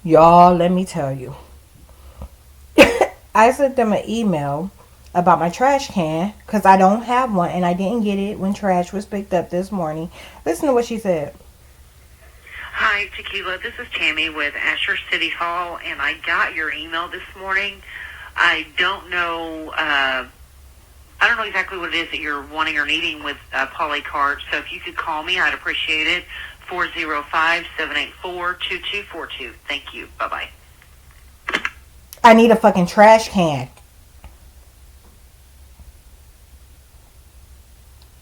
Y'all, let me tell you. I sent them an email about my trash can because I don't have one and I didn't get it when trash was picked up this morning. Listen to what she said. Hi, Tequila. This is Tammy with Asher City Hall, and I got your email this morning. I don't know. I don't know exactly what it is that you're wanting or needing with Polycart. So if you could call me, I'd appreciate it. 405-784-2242. Thank you. Bye bye. I need a fucking trash can.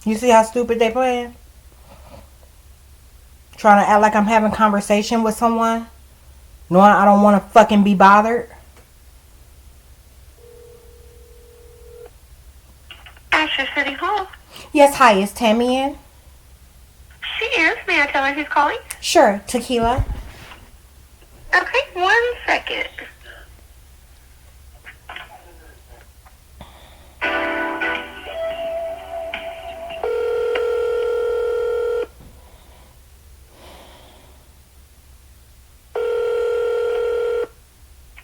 You see how stupid they playing? Trying to act like I'm having conversation with someone, knowing I don't want to fucking be bothered. Asher City Hall. Yes, hi, is Tammy in? She is. May I tell her who's calling? Sure, Tequila. Okay, 1 second.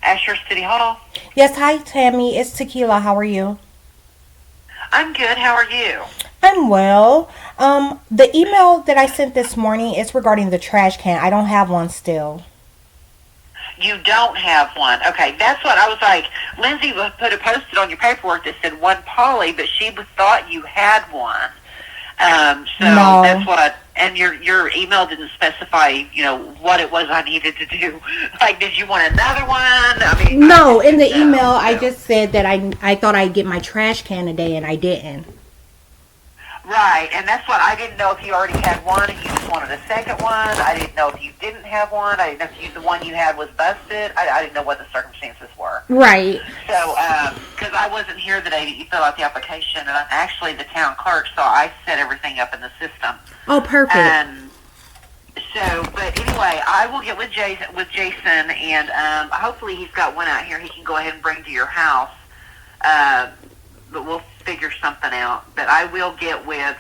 Asher City Hall. Yes, hi, Tammy, it's Tequila. How are you? I'm good. How are you? I'm well. The email that I sent this morning is regarding the trash can. I don't have one still. You don't have one. Okay, that's what I was like. Lindsay put a posted on your paperwork that said one Polly, but she thought you had one. So No. that's what. And your email didn't specify, what it was I needed to do. Like, did you want another one? I mean, No, in the email, I just said that I thought I'd get my trash can today, and I didn't. Right, and that's what I didn't know if you already had one and you just wanted a second one. I didn't know if you didn't have one. I didn't know if the one you had was busted. I didn't know what the circumstances were. Right. So, because I wasn't here the day that you filled out the application, and I'm actually the town clerk, so I set everything up in the system. Oh, perfect. And so, but anyway, I will get with Jason, and hopefully he's got one out here he can go ahead and bring to your house. But we'll figure something out. But I will get with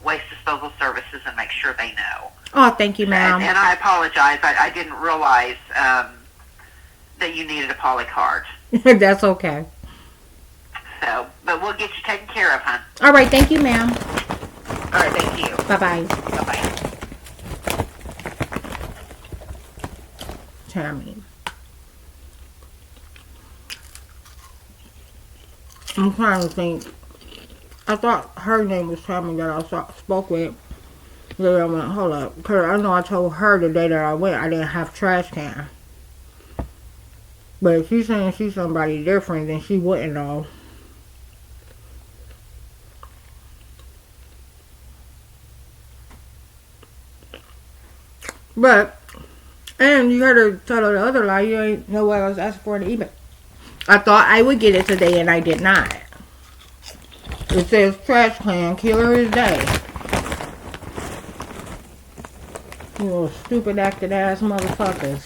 Waste Disposal Services and make sure they know. Oh, thank you, ma'am. And I apologize. I didn't realize that you needed a Polycart. That's okay. So, but we'll get you taken care of, hon. All right, thank you, ma'am. All right, thank you. Bye-bye. Bye-bye. Tammy. I'm trying to think. I thought her name was Tammy that I spoke with. Then I went, hold up. Because I know I told her the day that I went I didn't have trash can. But if she's saying she's somebody different, then she wouldn't know. But, and you heard her tell her the other lie. You ain't know what I was asking for in the email. I thought I would get it today, and I did not. It says trash can, killer is day. You little stupid acting ass motherfuckers.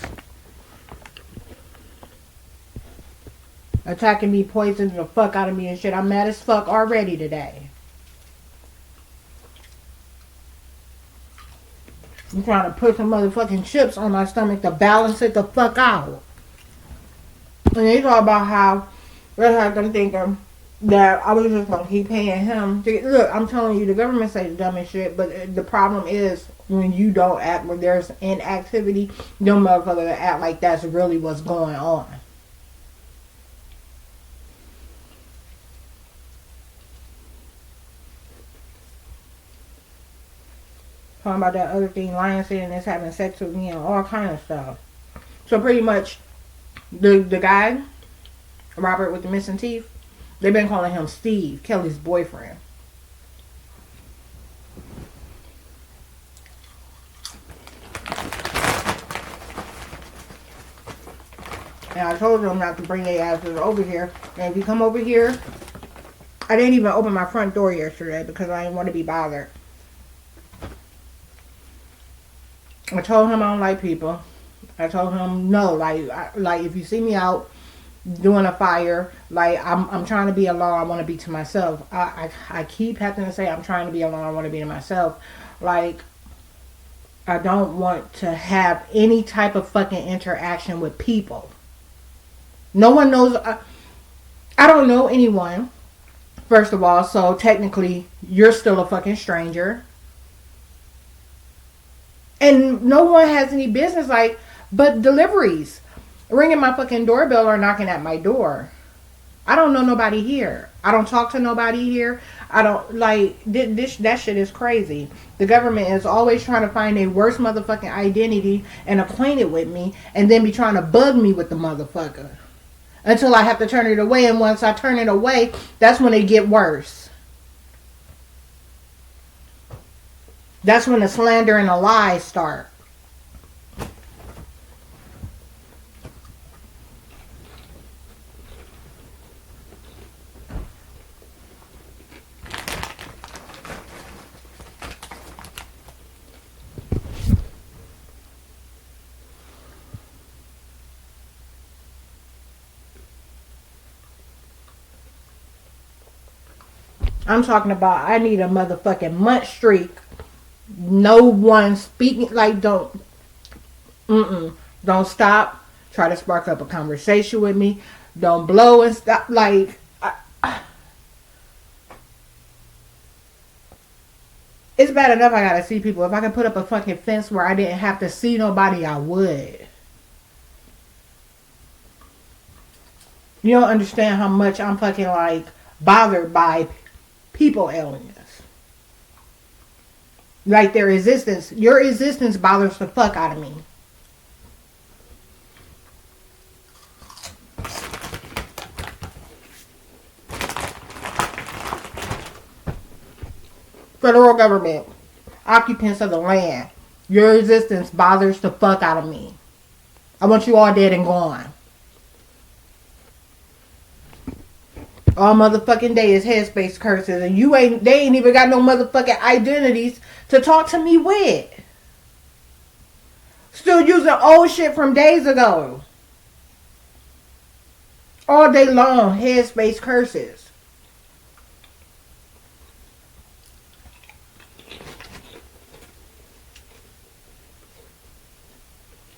Attacking me, poisoning the fuck out of me and shit. I'm mad as fuck already today. I'm trying to put some motherfucking chips on my stomach to balance it the fuck out. And they talk about how they had them thinking that I was just going to keep paying him. Look, I'm telling you, the government say the dumbest shit, but the problem is when you don't act, when there's inactivity, them motherfuckers act like that's really what's going on. Talking about that other thing, lying, saying that's having sex with me and all kind of stuff. So pretty much, the guy, Robert with the missing teeth, they've been calling him Steve, Kelly's boyfriend. And I told them not to bring their asses over here. And if you come over here, I didn't even open my front door yesterday because I didn't want to be bothered. I told him I don't like people. I told him no, like if you see me out doing a fire, like I'm trying to be alone. I want to be to myself. I keep having to say I'm trying to be alone. I want to be to myself. Like I don't want to have any type of fucking interaction with people. No one knows. I don't know anyone, first of all, so technically you're still a fucking stranger. And no one has any business, like, but deliveries. Ringing my fucking doorbell or knocking at my door. I don't know nobody here. I don't talk to nobody here. I don't, like, that shit is crazy. The government is always trying to find a worse motherfucking identity and acquainted with me, and then be trying to bug me with the motherfucker. Until I have to turn it away, and once I turn it away, that's when it get worse. That's when the slander and the lies start. I'm talking about I need a motherfucking month streak. No one speaking, like, don't stop. Try to spark up a conversation with me. Don't blow and stop. Like, it's bad enough I gotta see people. If I could put up a fucking fence where I didn't have to see nobody, I would. You don't understand how much I'm fucking, like, bothered by people aliens. Like, their existence. Your existence bothers the fuck out of me. Federal government. Occupants of the land. Your existence bothers the fuck out of me. I want you all dead and gone. All motherfucking day is headspace curses, and they ain't even got no motherfucking identities to talk to me with. Still using old shit from days ago. All day long, headspace curses.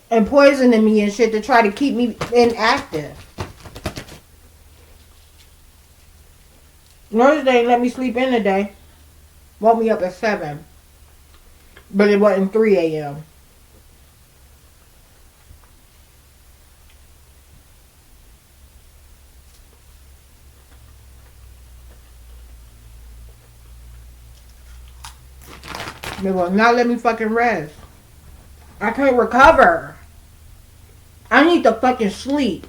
And poisoning me and shit to try to keep me inactive. Notice they ain't let me sleep in today. Woke me up at 7. But it wasn't 3 a.m. They will not let me fucking rest. I can't recover. I need to fucking sleep.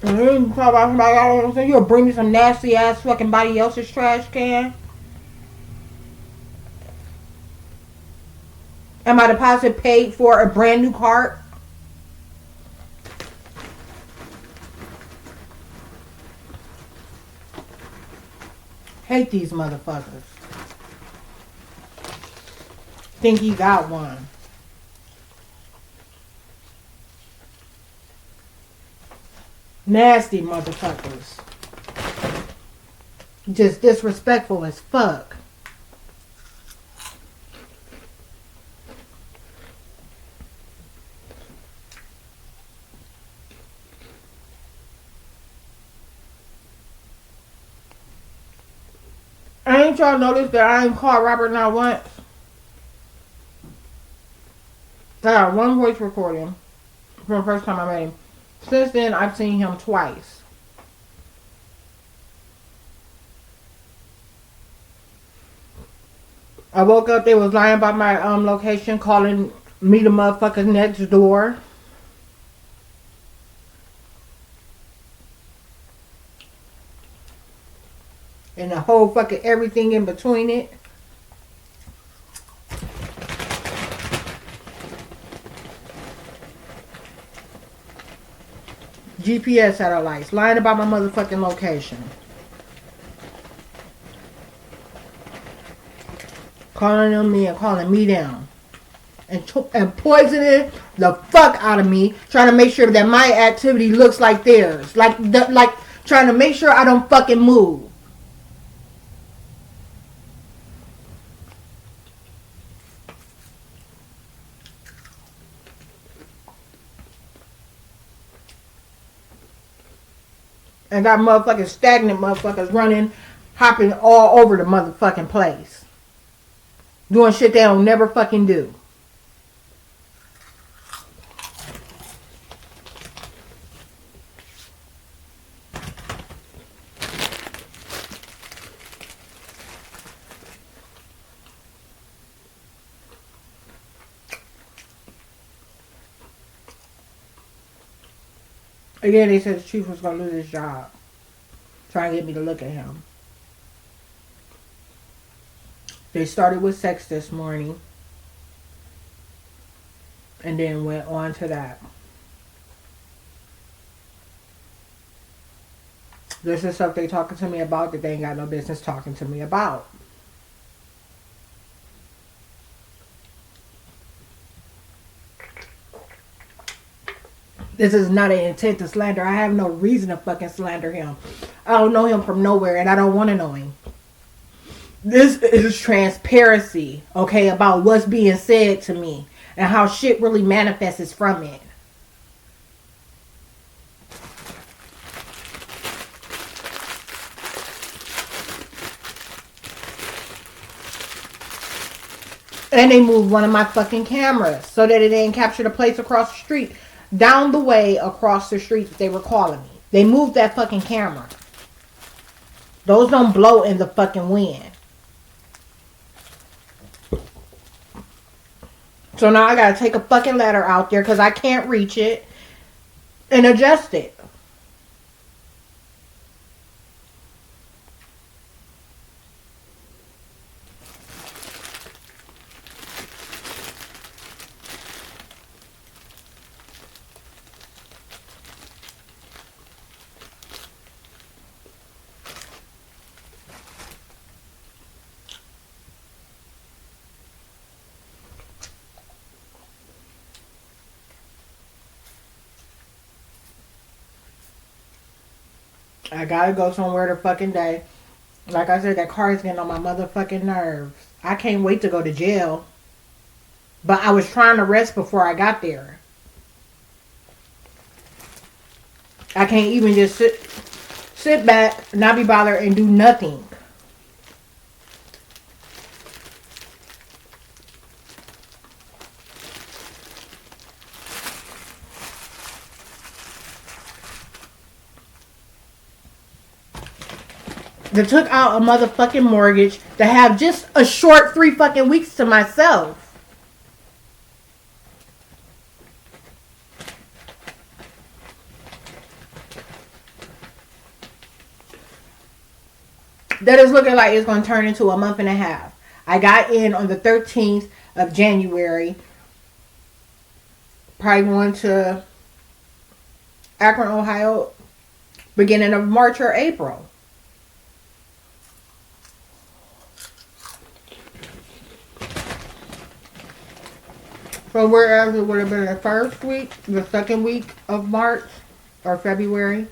And then you talk about somebody, you'll bring me some nasty ass fucking body else's trash can. And my deposit paid for a brand new cart. Hate these motherfuckers. Think he got one. Nasty motherfuckers. Just disrespectful as fuck. I ain't y'all noticed that I ain't called Robert not once. I got one voice recording from the first time I met him. Since then, I've seen him twice. I woke up, they was lying by my location, calling me the motherfucker next door. And the whole fucking everything in between it. GPS satellites lying about my motherfucking location. Calling on me and calling me down. and poisoning the fuck out of me, trying to make sure that my activity looks like theirs, like trying to make sure I don't fucking move. And got motherfucking stagnant motherfuckers running, hopping all over the motherfucking place. Doing shit they don't never fucking do. Again, they said the chief was going to lose his job. Trying to get me to look at him. They started with sex this morning. And then went on to that. This is stuff they talking to me about that they ain't got no business talking to me about. This is not an intent to slander. I have no reason to fucking slander him. I don't know him from nowhere and I don't want to know him. This is transparency, okay, about what's being said to me and how shit really manifests from it. And they moved one of my fucking cameras so that it didn't capture the place across the street. Down the way across the street that they were calling me. They moved that fucking camera. Those don't blow in the fucking wind. So now I gotta take a fucking ladder out there because I can't reach it and adjust it. I gotta go somewhere to fucking day. Like I said, that car is getting on my motherfucking nerves. I can't wait to go to jail. But I was trying to rest before I got there. I can't even just sit back, not be bothered, and do nothing. They took out a motherfucking mortgage to have just a short 3 fucking weeks to myself. That is looking like it's going to turn into a month and a half. I got in on the 13th of January. Probably going to Akron, Ohio, beginning of March or April. So whereas it would have been the first week, the second week of March or February.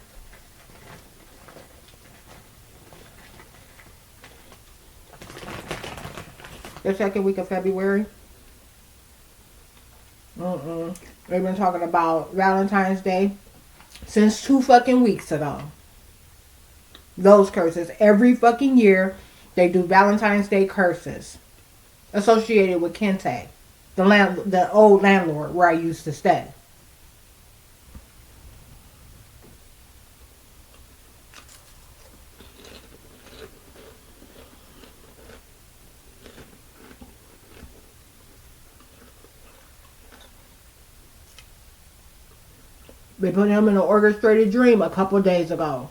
The second week of February. They've been talking about Valentine's Day since 2 fucking weeks ago. Those curses. Every fucking year they do Valentine's Day curses associated with Kente. The old landlord where I used to stay. They put him in an orchestrated dream a couple of days ago.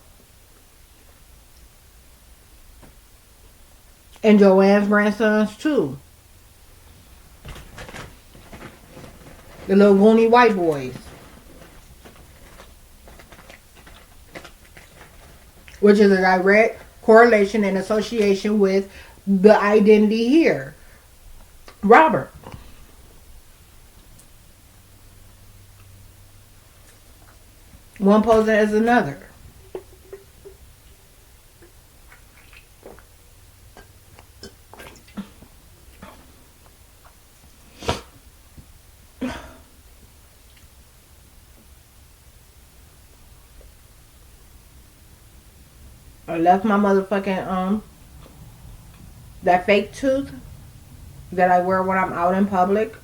And Joanne's grandsons too. The little goony white boys. Which is a direct correlation and association with the identity here. Robert. One posing as another. I left my motherfucking that fake tooth that I wear when I'm out in public.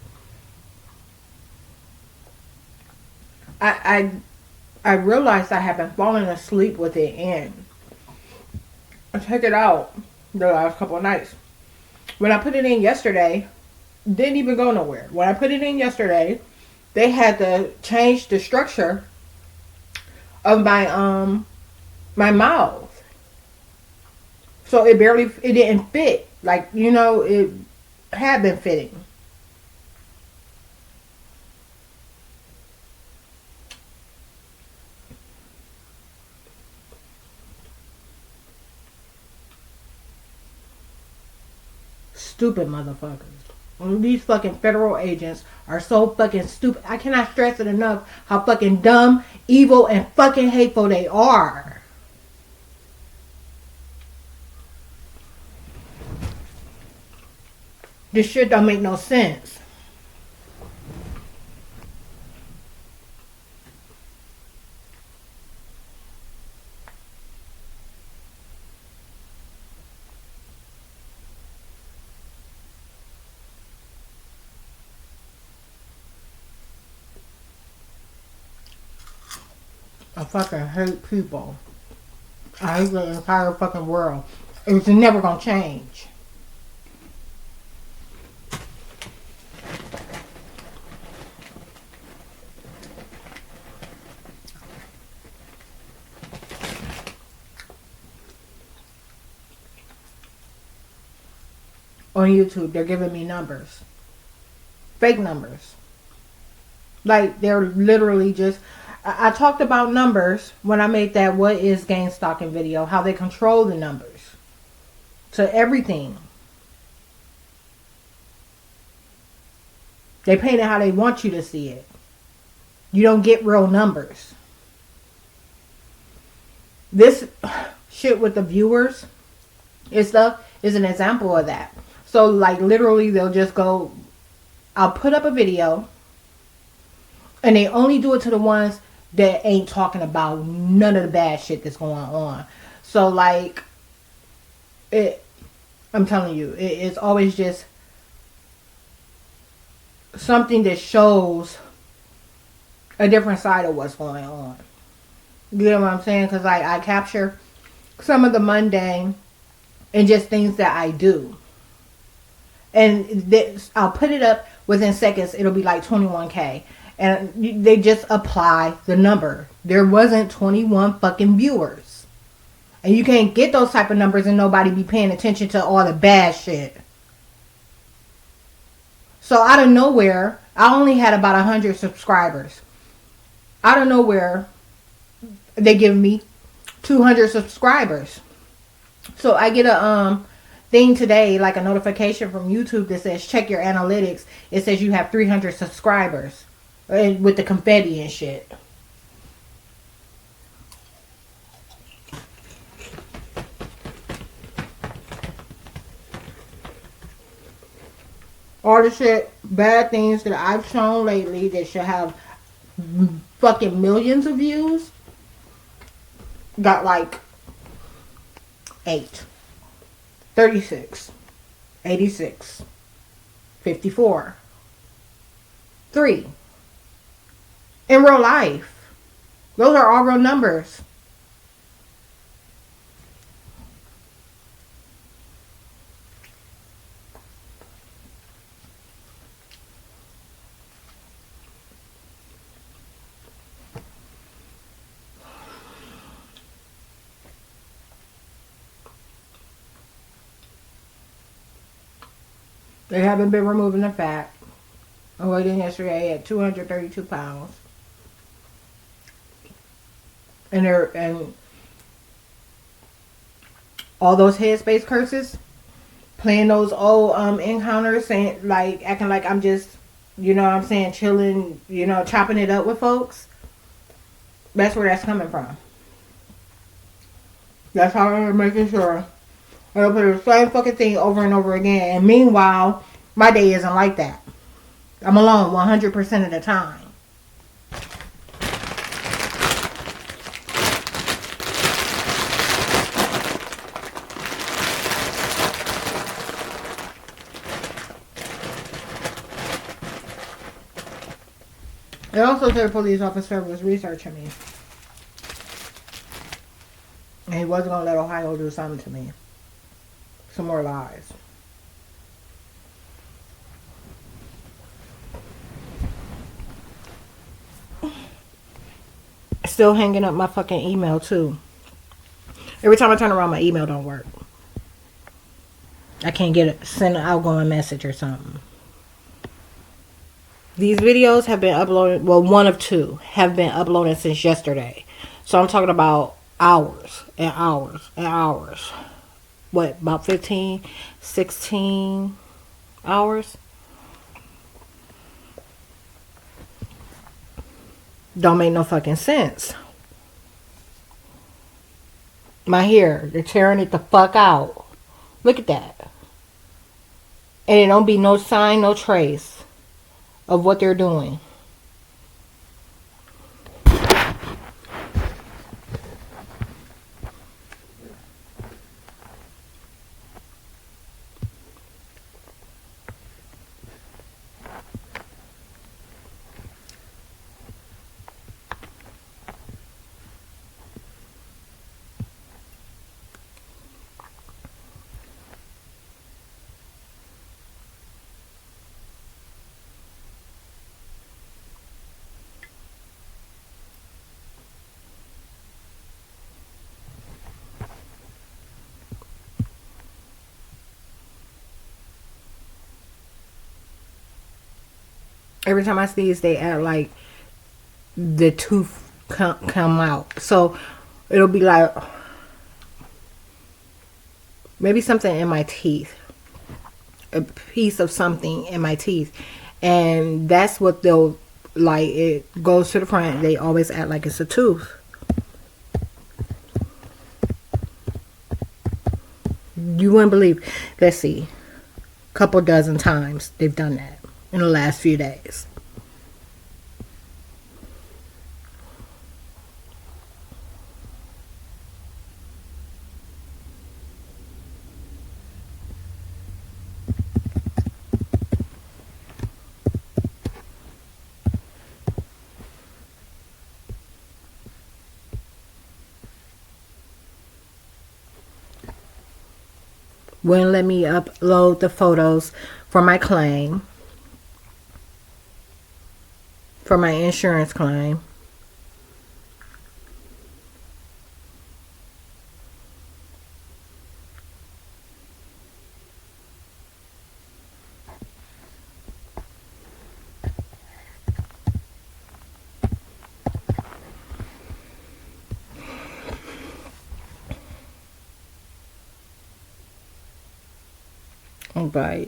I realized I have been falling asleep with it in. I took it out the last couple of nights. When I put it in yesterday, didn't even go nowhere. When I put it in yesterday, they had to change the structure of my mouth. So it didn't fit. Like, it had been fitting. Stupid motherfuckers. These fucking federal agents are so fucking stupid. I cannot stress it enough how fucking dumb, evil, and fucking hateful they are. This shit don't make no sense. I fucking hate people. I hate the entire fucking world. It's never gonna change. On YouTube, they're giving me numbers. Fake numbers. Like, they're literally just... I talked about numbers when I made that what is gain stalking video. How they control the numbers. To everything. They paint it how they want you to see it. You don't get real numbers. This shit with the viewers and stuff is an example of that. So, like, literally, they'll just go... I'll put up a video. And they only do it to the ones that ain't talking about none of the bad shit that's going on. So, like, I'm telling you, it's always just something that shows a different side of what's going on. You know what I'm saying? Because, like, I capture some of the mundane and just things that I do. And I'll put it up within seconds. It'll be like 21K. And they just apply the number. There wasn't 21 fucking viewers. And you can't get those type of numbers and nobody be paying attention to all the bad shit. So out of nowhere, I only had about 100 subscribers. Out of nowhere, they give me 200 subscribers. So I get a thing today, like a notification from YouTube that says check your analytics. It says you have 300 subscribers. With the confetti and shit. All the shit, bad things that I've shown lately that should have fucking millions of views, got like 8, 36, 86, 54, 3. In real life. Those are all real numbers. They haven't been removing the fat. I weighed in yesterday at 232 pounds. And all those headspace curses, playing those old encounters, saying like acting like I'm just, you know what I'm saying, chilling, chopping it up with folks. That's where that's coming from. That's how they're making sure I don't put the same fucking thing over and over again. And meanwhile, my day isn't like that. I'm alone 100% of the time. It also said the police officer was researching me. And he wasn't going to let Ohio do something to me. Some more lies. Still hanging up my fucking email too. Every time I turn around, my email don't work. I can't send an outgoing message or something. These videos have been uploaded, well, one of two have been uploaded since yesterday. So I'm talking about hours and hours and hours. What, about 15, 16 hours? Don't make no fucking sense. My hair, they're tearing it the fuck out. Look at that. And it don't be no sign, no trace of what they're doing. Every time I sneeze, they act like the tooth come out. So it'll be like maybe something in my teeth, a piece of something in my teeth, and that's what they'll like. It goes to the front. They always act like it's a tooth. You wouldn't believe. Let's see, couple dozen times they've done that in the last few days. Wouldn't let me upload the photos for my claim, for my insurance claim. But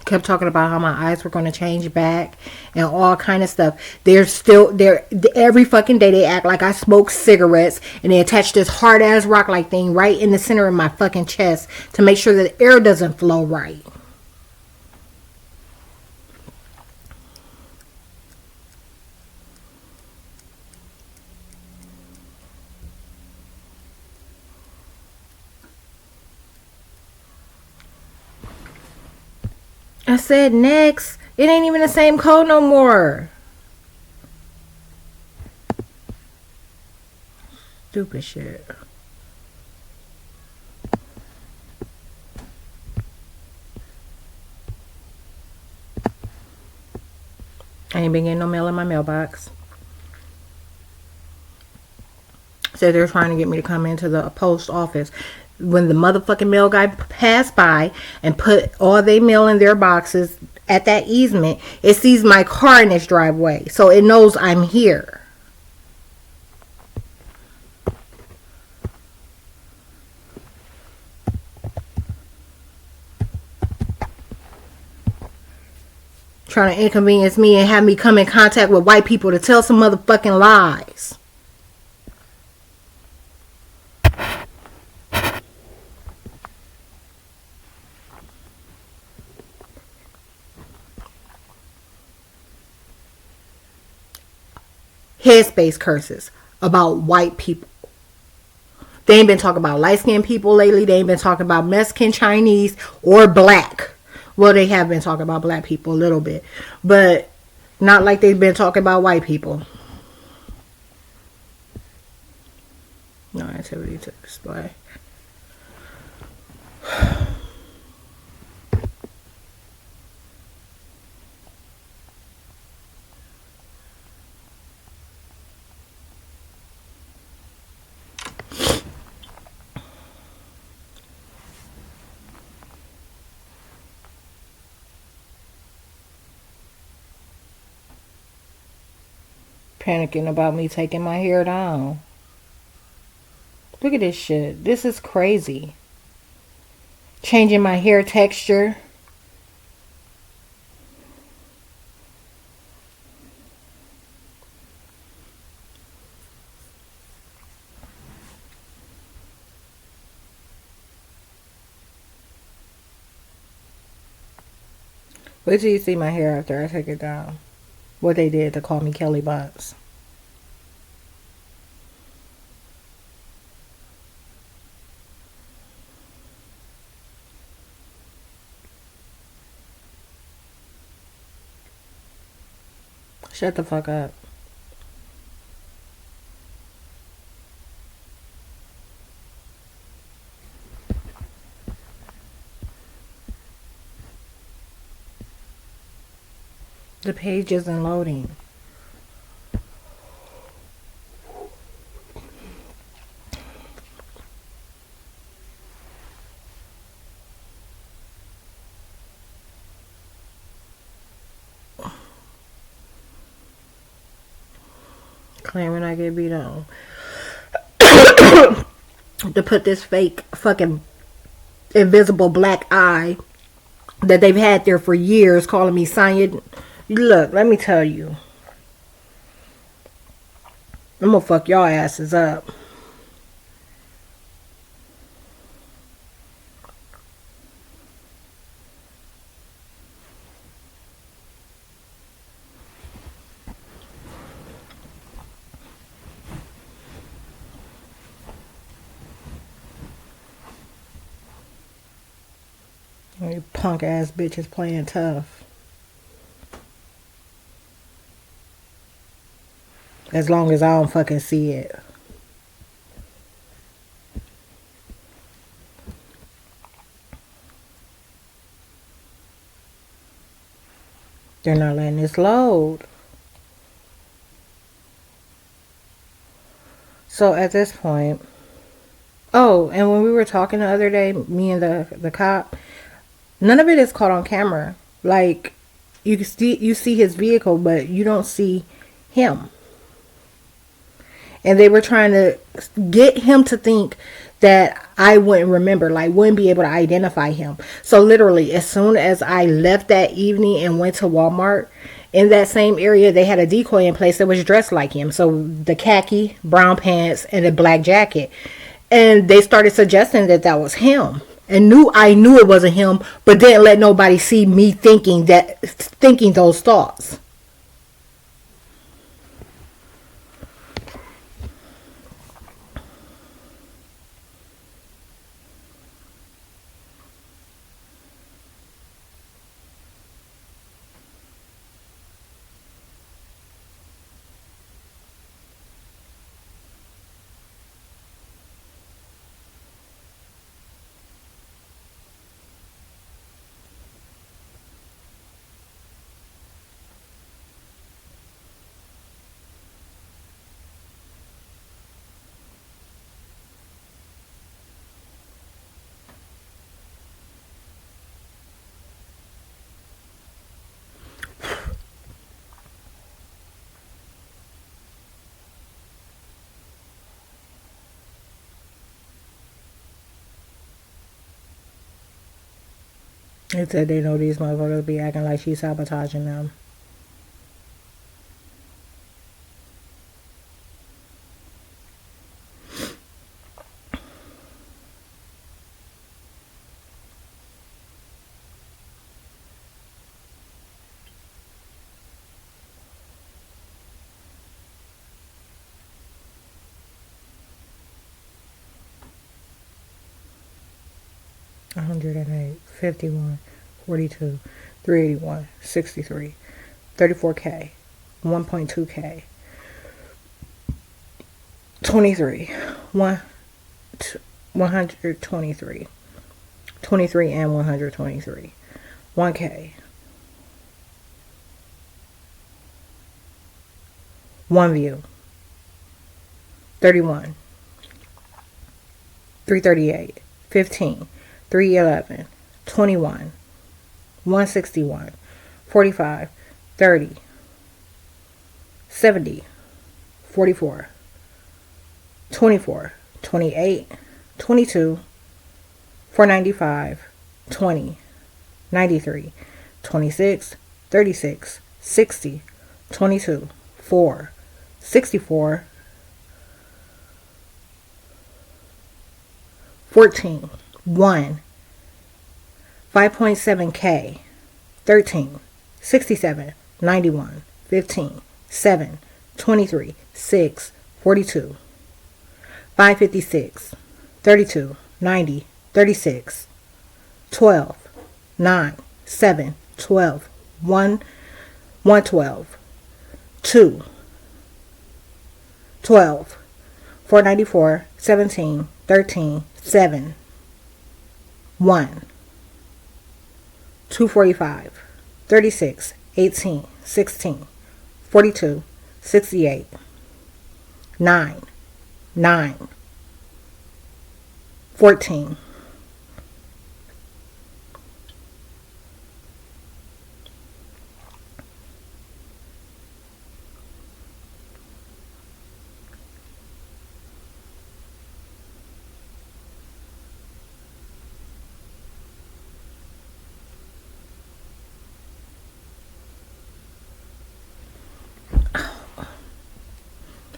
kept talking about how my eyes were going to change back and all kind of stuff. They're still there every fucking day. They act like I smoke cigarettes, and they attach this hard ass rock like thing right in the center of my fucking chest to make sure that the air doesn't flow right. I said next. It ain't even the same code no more. Stupid shit. I ain't been getting no mail in my mailbox. Said they're trying to get me to come into the post office. When the motherfucking mail guy passed by and put all their mail in their boxes at that easement, it sees my car in its driveway. So it knows I'm here. Trying to inconvenience me and have me come in contact with white people to tell some motherfucking lies. Headspace curses about white people. They ain't been talking about light-skinned people lately. They ain't been talking about Mexican, Chinese, or black. Well, they have been talking about black people a little bit. But not like they've been talking about white people. No activity to display. Panicking about me taking my hair down. Look at this shit. This is crazy. Changing my hair texture. Wait till you see my hair after I take it down. What they did to call me Kelly Bots. Shut the fuck up. The page isn't loading. Claiming I get beat on. To put this fake fucking invisible black eye that they've had there for years calling me Sonya. Look, let me tell you. I'm gonna fuck y'all asses up. You punk ass bitches playing tough. As long as I don't fucking see it. They're not letting this load. So at this point. Oh, and when we were talking the other day, me and the cop, none of it is caught on camera. Like, you see his vehicle, but you don't see him. And they were trying to get him to think that I wouldn't remember, like wouldn't be able to identify him. So literally, as soon as I left that evening and went to Walmart, in that same area, they had a decoy in place that was dressed like him. So the khaki, brown pants, and a black jacket. And they started suggesting that that was him. And I knew it wasn't him, but didn't let nobody see me thinking those thoughts. They said they know these motherfuckers be acting like she's sabotaging them. $108, $51, $42, $381, $63, $34K, $1.2K, $23, $123, $23 and $123, $1K, one view, 31, 338, 15, 311, 21, 161, 45, 30, 70, 44, 24, 28, 22, 495, 20, 93, 26, 36, 60, 22, 4, 64, 14, 1, 5.7K, 13, 67, 91, 15, 7, 23, 6, 42, 556, 32, 90, 36, 12, 9, 7, 12, 1, 112, 2, 12, 494, 17, 13, 7, 1, 245, 36, 18, 16, 42, 68, 9, 9, 14,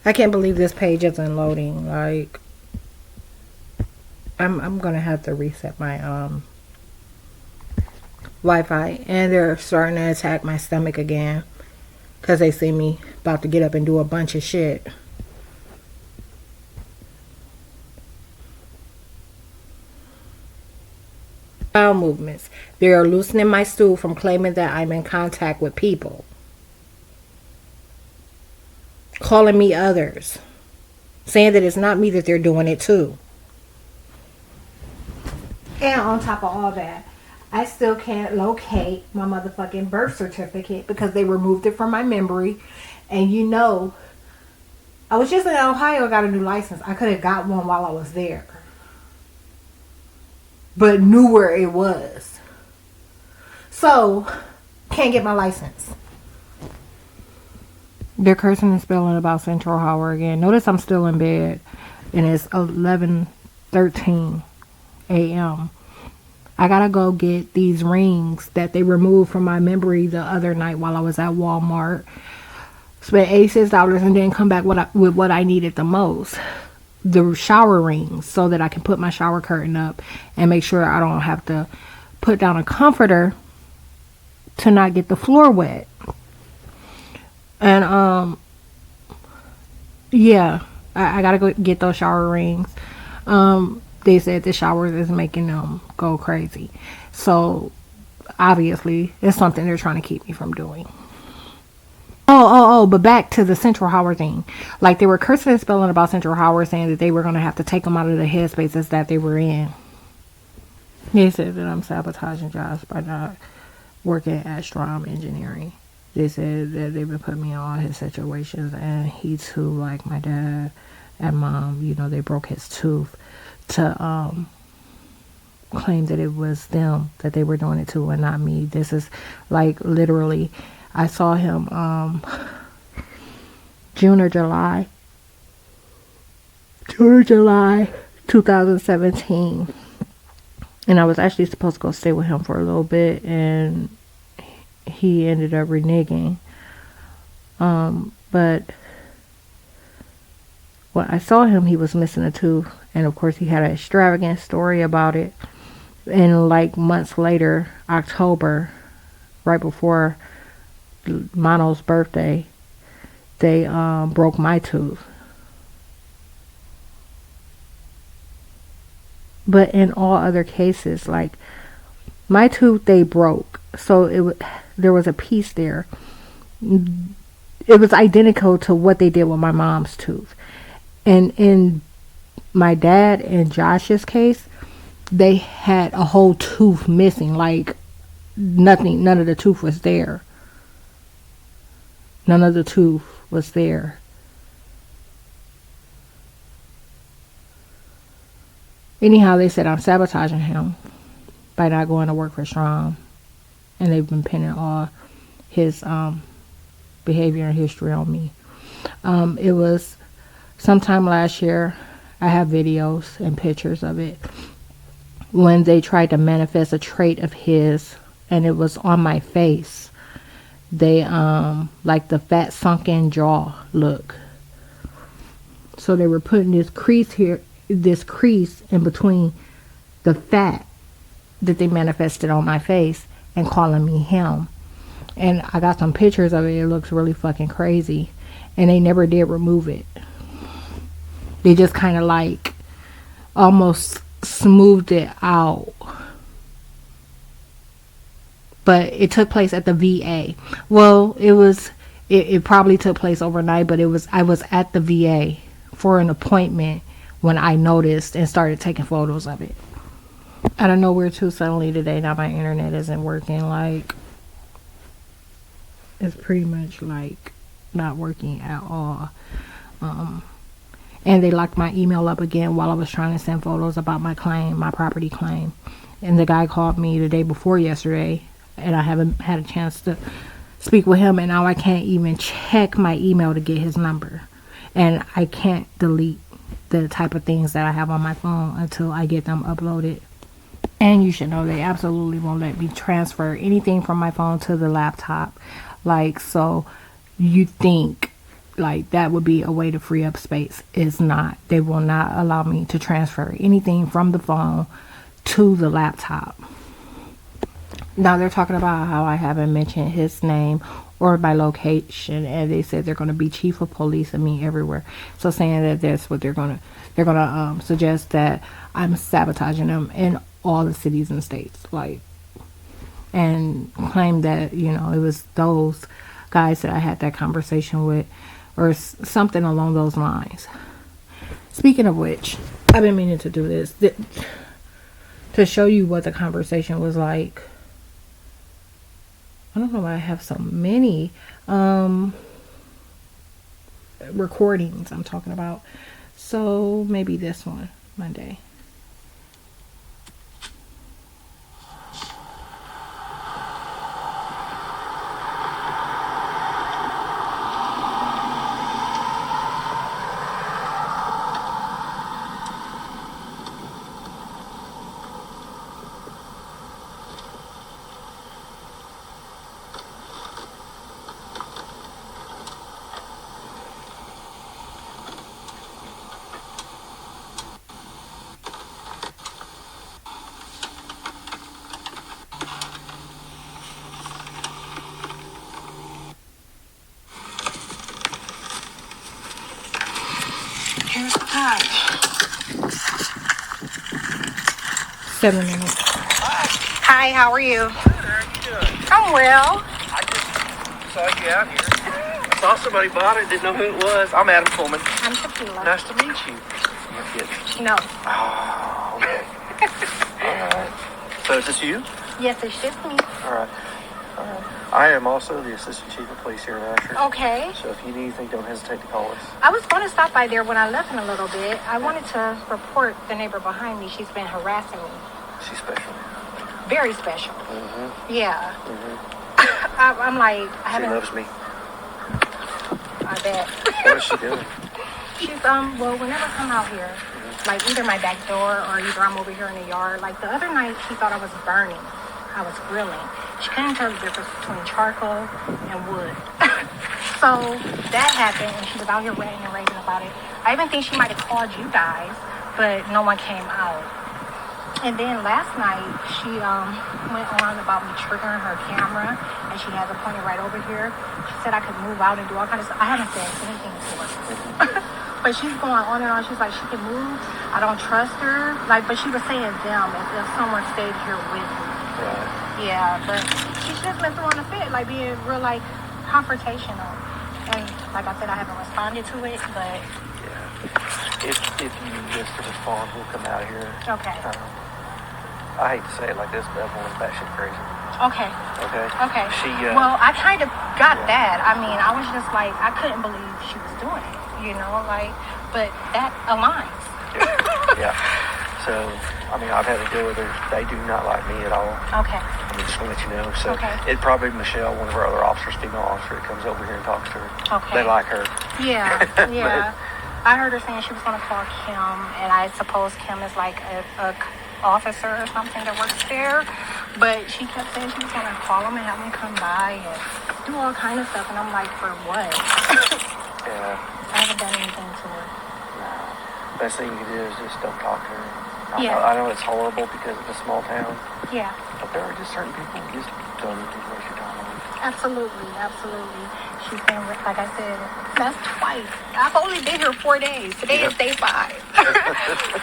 I can't believe this page isn't loading. Like, I'm gonna have to reset my Wi-Fi, and they're starting to attack my stomach again because they see me about to get up and do a bunch of shit. Bowel movements. They are loosening my stool from claiming that I'm in contact with people, calling me others, saying that it's not me, that they're doing it too. And on top of all that, I still can't locate my motherfucking birth certificate because they removed it from my memory. And you know, I was just in Ohio, got a new license. I could have got one while I was there, but knew where it was. So, can't get my license. They're cursing and spelling about Central Howard again. Notice I'm still in bed, and it's 11:13 a.m. I gotta go get these rings that they removed from my memory the other night while I was at Walmart. Spent $86 and then come back with what I needed the most. The shower rings, so that I can put my shower curtain up and make sure I don't have to put down a comforter to not get the floor wet. And yeah, I gotta go get those shower rings. They said the showers is making them go crazy, so obviously it's something they're trying to keep me from doing. But back to the Central Howard thing. Like, they were cursing and spelling about Central Howard, saying that they were going to have to take them out of the headspaces that they were in. They said that I'm sabotaging jobs by not working at Strom Engineering. They said that they've been putting me in all his situations, and he too, like my dad and mom, you know, they broke his tooth to claim that it was them that they were doing it to and not me. This is like literally, I saw him June or July 2017, And I was actually supposed to go stay with him for a little bit, and he ended up reneging. But when I saw him, he was missing a tooth, and of course he had an extravagant story about it. And like months later, October, right before Mono's birthday, they broke my tooth. But in all other cases, like my tooth, they broke, so there was a piece there. It was identical to what they did with my mom's tooth. And in my dad and Josh's case, they had a whole tooth missing. Like none of the tooth was there. None of the tooth was there. Anyhow, they said I'm sabotaging him by not going to work for Strom. And they've been pinning all his behavior and history on me. It was sometime last year. I have videos and pictures of it. When they tried to manifest a trait of his, and it was on my face. They like the fat sunken jaw look. So they were putting this crease here, this crease in between the fat that they manifested on my face and calling me him. And I got some pictures of it. It looks really fucking crazy. And they never did remove it. They just kind of like almost smoothed it out. But it took place at the VA. Well, it probably took place overnight, but I was at the VA for an appointment when I noticed and started taking photos of it. I don't know where to suddenly today. Now my internet isn't working. Like, it's pretty much like not working at all. And they locked my email up again while I was trying to send photos about my claim, my property claim. And the guy called me the day before yesterday, and I haven't had a chance to speak with him, and now I can't even check my email to get his number. And I can't delete the type of things that I have on my phone until I get them uploaded. And you should know they absolutely won't let me transfer anything from my phone to the laptop. Like, so you think like that would be a way to free up space. It's not. They will not allow me to transfer anything from the phone to the laptop. Now they're talking about how I haven't mentioned his name or my location, and they said they're going to be chief of police and me everywhere. So saying that that's what they're going to suggest, that I'm sabotaging them in all the cities and states, like, and claim that, you know, it was those guys that I had that conversation with, or something along those lines. Speaking of which, I've been meaning to do this to show you what the conversation was like. I don't know why I have so many recordings I'm talking about. So maybe this one Monday. Here's the time. 7 minutes. Hi, how are you? Good, how are you doing? I'm well. I just saw you out here. I saw somebody bought it, didn't know who it was. I'm Adam Coleman. I'm Tequila. Nice to meet you. You're kidding. No. Oh, okay. All right. So is this you? Yes, it's just me. All right. All right. I am also the Assistant Chief of Police here in Asher. Okay. So if you need anything, don't hesitate to call us. I was going to stop by there when I left in a little bit. I wanted to report the neighbor behind me. She's been harassing me. She's special. Very special. Mm-hmm. Yeah. Mm-hmm. I'm like, I She haven't. loves me. I bet. What is she doing? She's, well, whenever I come out here, like either my back door or either I'm over here in the yard. Like the other night, she thought I was burning. I was grilling. She couldn't tell the difference between charcoal and wood. So that happened, and she was out here ranting and raving about it. I even think she might have called you guys, but no one came out. And then last night, she went on about me triggering her camera, and she has it pointed right over here. She said I could move out and do all kinds of stuff. I haven't said anything to her. But she's going on and on. She's like, she can move. I don't trust her. Like, but she was saying them as if someone stayed here with me. Right. Yeah, but she's just been throwing a fit, like being real, like, confrontational. And like I said, I haven't responded to it, but... Yeah. If you just respond, we'll come out here. Okay. I hate to say it like this, but everyone's batshit crazy. Okay. Okay? Okay. She, well, I kind of got that. I mean, I was just like, I couldn't believe she was doing it, you know, like, but that aligns. Yeah. So, I mean, I've had to deal with her. They do not like me at all. Okay. I'm just going to let you know. So, Okay. It's probably Michelle, one of our other officers, female officer, that comes over here and talks to her. Okay. They like her. Yeah, yeah. I heard her saying she was going to call Kim, and I suppose Kim is like a officer or something that works there. But she kept saying she was going to call him and have him come by and do all kind of stuff. And I'm like, for what? Yeah. I haven't done anything to her. Best thing you can do is just don't talk to her. Yeah. I know it's horrible because it's a small town, Yeah. but there are just certain people who just don't need to waste your time on. Absolutely, absolutely. She's been, like I said, that's twice. I've only been here 4 days. Today is day 5.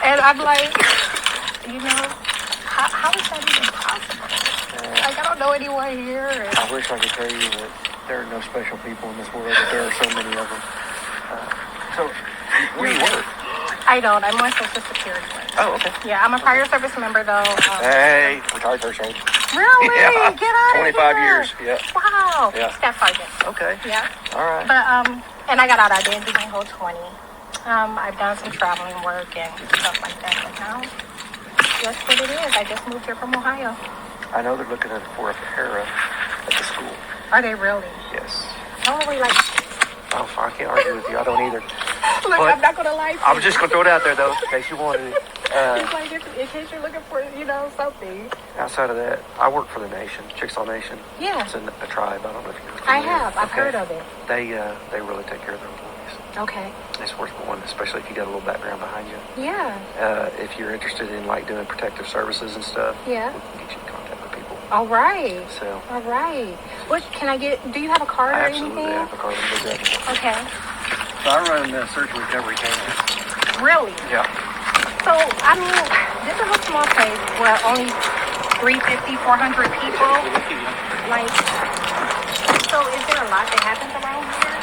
And I'm like, you know, how is that even possible? Like, I don't know anyone here. And... I wish I could tell you that there are no special people in this world, but there are so many of them. So, where do you work? I don't. I'm on Social Security. Oh, okay. Yeah, I'm a prior service member, though. Hey, retired first aid. Really? Yeah. Get out of 25 here. years, yeah. Wow. Yeah. Staff sergeant. Okay. Yeah. All right. But, and I got out. I didn't do my whole 20. I've done some traveling work and stuff like that. But now, that's what it is. I just moved here from Ohio. I know they're looking for a para at the school. Are they really? Yes. Probably like... Oh, I can't argue with you. I don't either. Look, But I'm not going to lie to you. I was just going to throw it out there, though, in case you wanted it. It's like, in case you're looking for, you know, something. Outside of that, I work for the Nation, Chickasaw Nation. Yeah. It's a tribe. I don't know if you're I familiar. have. I've heard of it. They really take care of their employees. Okay. It's worth one, especially if you got a little background behind you. Yeah. If you're interested in like doing protective services and stuff, Yeah. we can get you in contact with people. All right. So. All right. What can I get? Do you have a card or Absolutely, anything? I have a card. Okay. So I run search and recovery cases. Really? Yeah. So, I mean, this is a small place where only 350, 400 people. Like, so is there a lot that happens around here?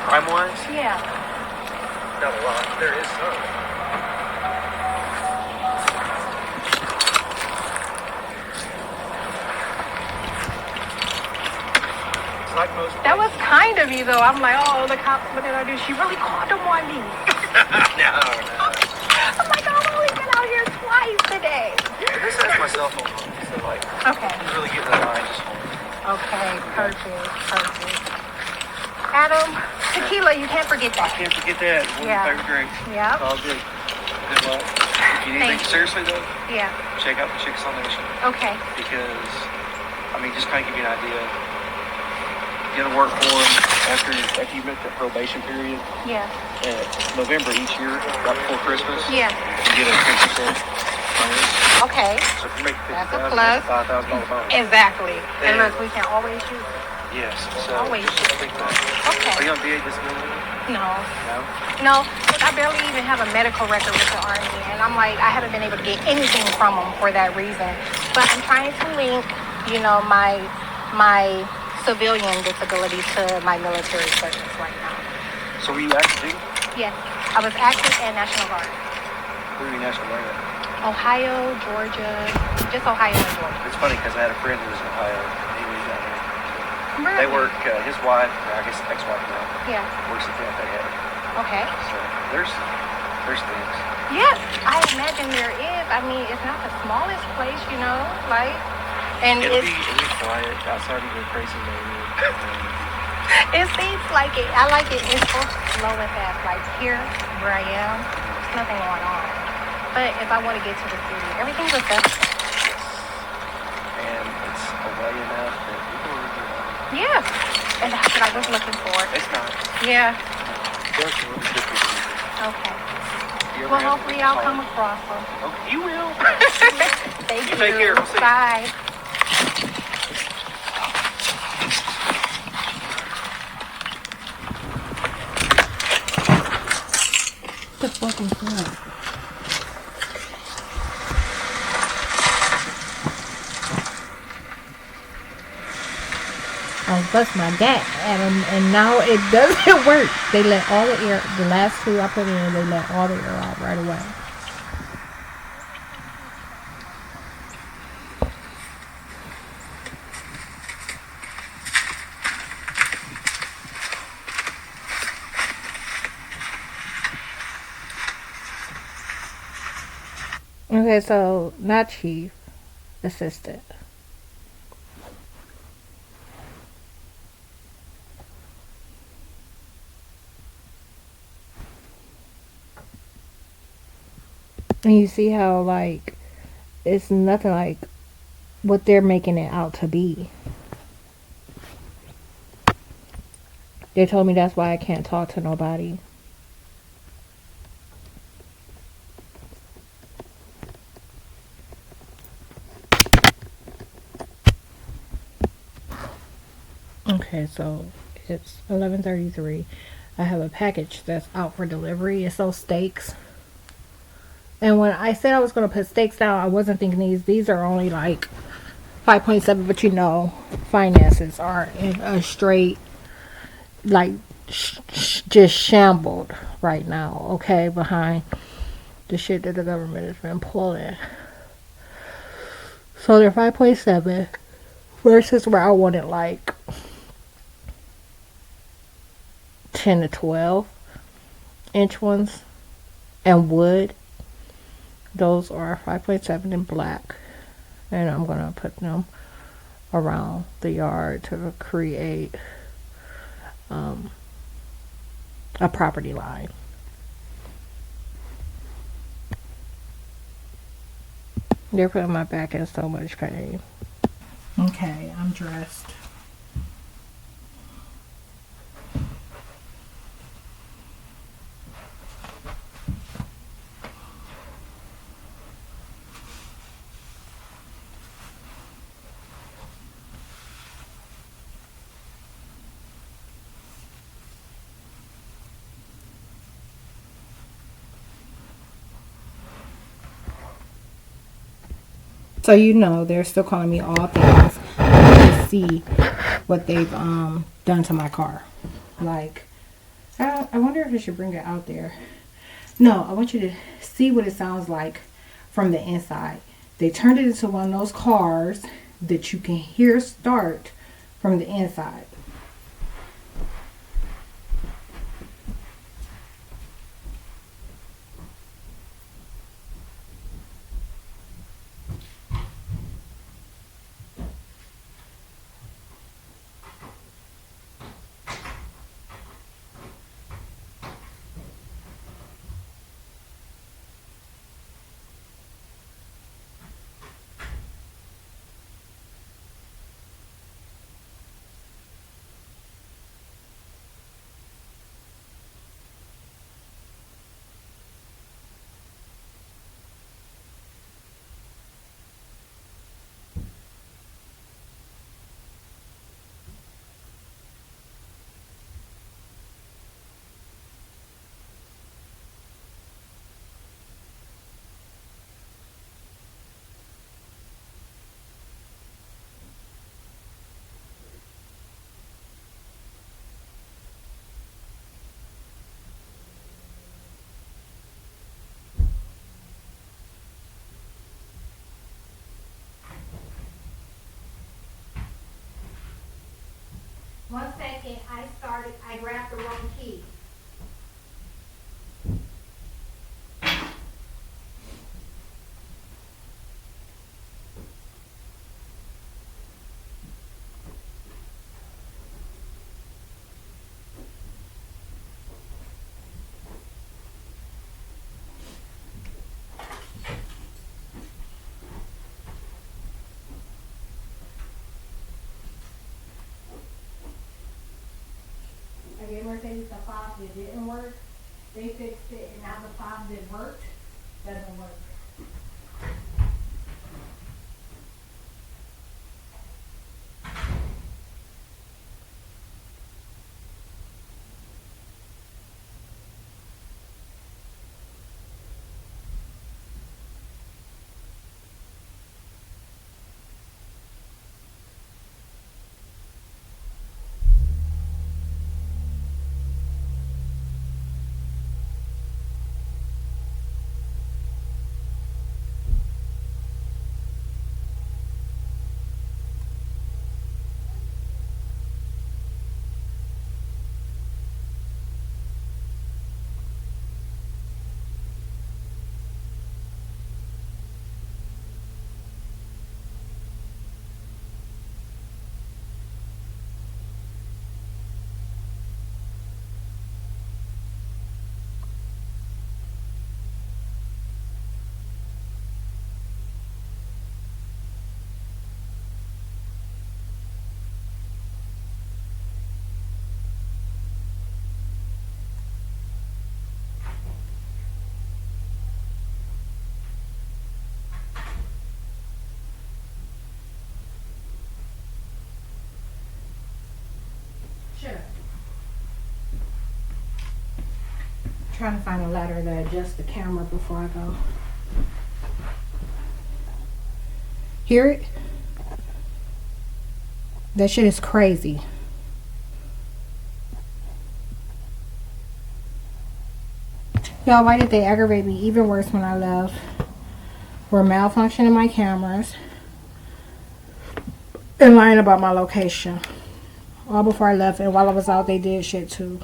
Crime-wise? Yeah. Not a lot. There is some. Like most That was kind of you, though. I'm like, oh, the cops, what did I do? She really called them on me. No. I'm like, I've only been out here twice today. This has my cell phone on, so like, Okay. it's really getting the line just Okay, perfect. Adam, tequila, you can't forget that. Can't forget that. One of Yeah. my favorite drinks. Yeah. It's all good. Good luck. If you need Thank anything you. seriously, though, Yeah. check out the Chickasaw Nation. Okay. Because, I mean, just kind of give you an idea. You got to work for them after you make that probation period. Yeah. November each year, right before Christmas. Yeah. You get a 10% bonus. Okay. So if you make That's a $50,000, plus. that's a $5,000 bonus. Exactly. And Yeah. look, we can always use it. Yes. So Always. just think that. Are Okay. you on VA disability? No. No. No, look, I barely even have a medical record with the Army, and I'm like, I haven't been able to get anything from them for that reason. But I'm trying to link, you know, my civilian disability to my military service right now. So were you active duty? Yes, I was active and National Guard. Where were you National Guard at? Ohio, Georgia, just Ohio and Georgia. It's funny because I had a friend who was in Ohio. He moved down there. Really? They work, his wife, or I guess ex-wife now, Yeah. works at the FAA. Okay. So there's things. Yes, I imagine there is. I mean, it's not the smallest place, you know, like, and It'll it's. be quiet outside of your crazy neighborhood. It seems like it. I like it. It's so slow and fast. Like here, where I am, there's nothing going on. But if I want to get to the city, everything's accessible. And it's away enough that people are really around. Yeah. And that's what I was looking for. It's nice. Yeah. There's some really good people. Okay. You ever Well, have hopefully a I'll good come time? across them. Okay, you will. Thank you. Take care. We'll see you. Bye. What the fuck is that? I bust my gat at them, and now it doesn't work. They let all the air, the last two I put in, they let all the air out right away. Okay, so not chief, assistant. And you see how, like, it's nothing like what they're making it out to be. They told me that's why I can't talk to nobody. Okay, so it's 11:33. I have a package that's out for delivery. It's those steaks. And when I said I was going to put steaks down, I wasn't thinking these. These are only like 5.7, but you know, finances are in a straight, like, just shambled right now, okay, behind the shit that the government has been pulling. So they're 5.7 versus where I wanted like 10 to 12 inch ones and wood. Those are 5.7 in black, and I'm gonna put them around the yard to create a property line. They're putting my back in so much pain. Okay, I'm dressed. So you know they're still calling me all things to see what they've done to my car. Like, I wonder if I should bring it out there. No, I want you to see what it sounds like from the inside. They turned it into one of those cars that you can hear start from the inside. One second, I grabbed the wrong key. faucet didn't work. They fixed it, and now the faucet that worked doesn't work. Sure. Trying to find a ladder to adjust the camera before I go. Hear it? That shit is crazy. Y'all, why did they aggravate me even worse when I left? We're malfunctioning my cameras and lying about my location. All before I left, and while I was out, they did shit too.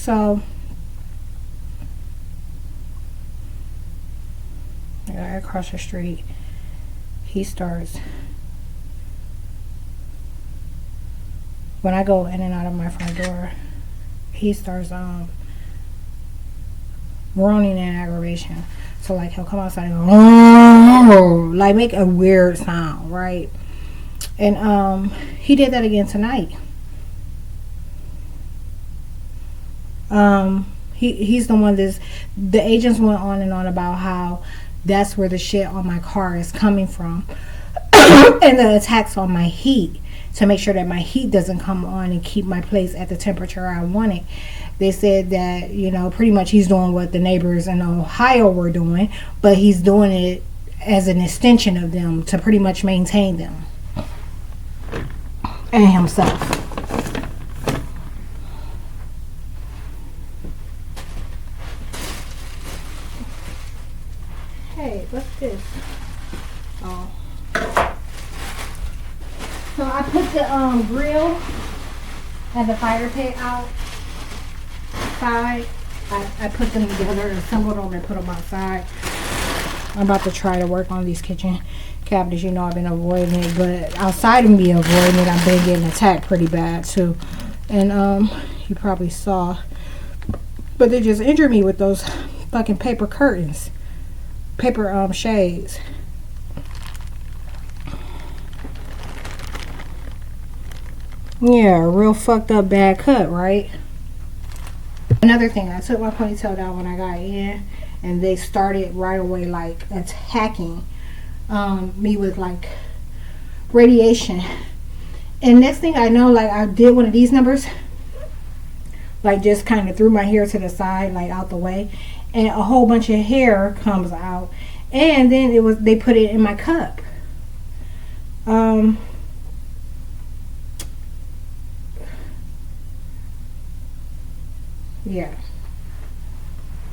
So the guy across the street, he starts, when I go in and out of my front door, he starts groaning in aggravation. So like he'll come outside and go, oh, like make a weird sound, right? And he did that again tonight. He's the one that's, the agents went on and on about how that's where the shit on my car is coming from. And the attacks on my heat, to make sure that my heat doesn't come on and keep my place at the temperature I want it. They said that, you know, pretty much he's doing what the neighbors in Ohio were doing, but he's doing it as an extension of them to pretty much maintain them and himself. Hey, what's this? Oh. So I put the grill and the fire pit outside. I put them together, assembled them, and put them outside. I'm about to try to work on these kitchen cabinets. You know I've been avoiding it, but outside of me avoiding it, I've been getting attacked pretty bad too. And you probably saw, but they just injured me with those fucking paper curtains, paper shades. Yeah, real fucked up bad cut, right? Another thing, I took my ponytail down when I got in, and they started right away like attacking me with like radiation. And next thing I know, like I did one of these numbers, like just kind of threw my hair to the side, like out the way, and a whole bunch of hair comes out, and then they put it in my cup. Yeah,